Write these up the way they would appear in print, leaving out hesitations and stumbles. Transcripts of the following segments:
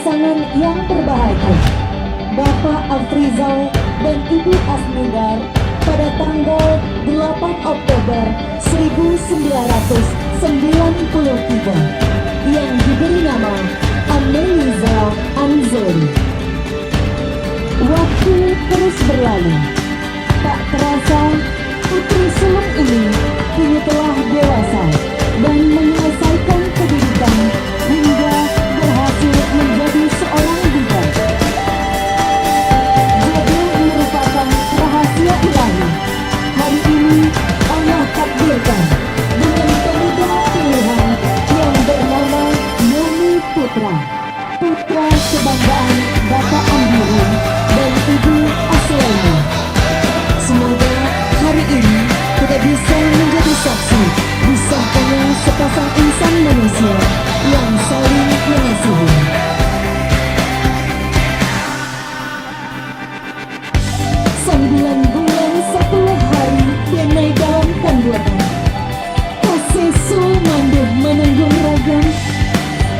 pasangan yang berbahagia, Bapak Afrizal dan Ibu Asmidar, pada tanggal 8 Oktober 1993 yang diberi nama Ameliza Anzori. Waktu terus berlalu. Tak terasa, putri sulung ini kini telah dewasa dan menyelesaikan pendidikan hingga berhasil menjadi seorang bidan. Jodoh merupakan rahasia ilahi. Hari ini Allah takdirkan dengan pemuda pilihan yang bernama YomiPutra, putra kebanggaan Bapak Ambiru dan Ibu Aswani. Semoga hari ini kita bisa menjadi saksi disahkannya sepasang insan manusia yang saling mengasihi. 9 bulan 10 hari denai dalam kandungan, kasesu manduh menanggung ragam,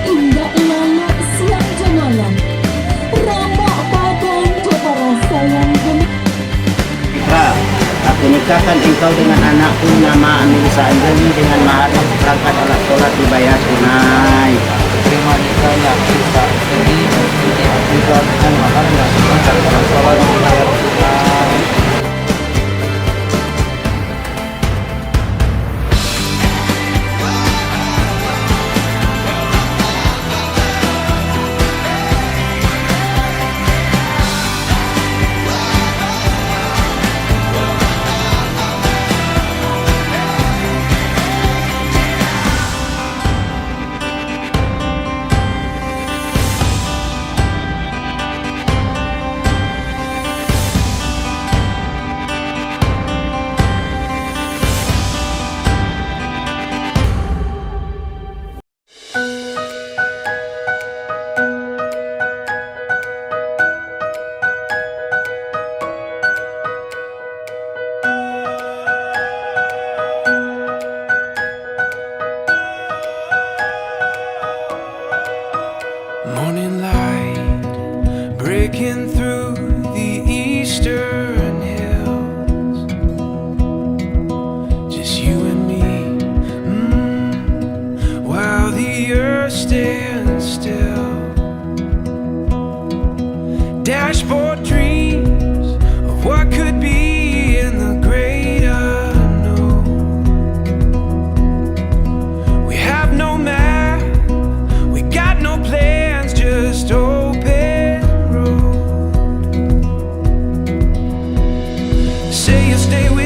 indah lala siang jemalan, rambak badan para sayang gemet. Aku nikahkan engkau dengan anakku nama Ameliza Anzori dengan mahar yang perangkat alat sholat dibayar tunai. Terima nikahnya Ameliza Anzori juga dengan mahar yang perangkat alat sholat dibayar tunai. Morning light breaking through the eastern hills, just you and me, while the earth stands still. Dashboard dreams of what could be in the great unknown. We have no map, we got no plan, just open road. Say you'll stay with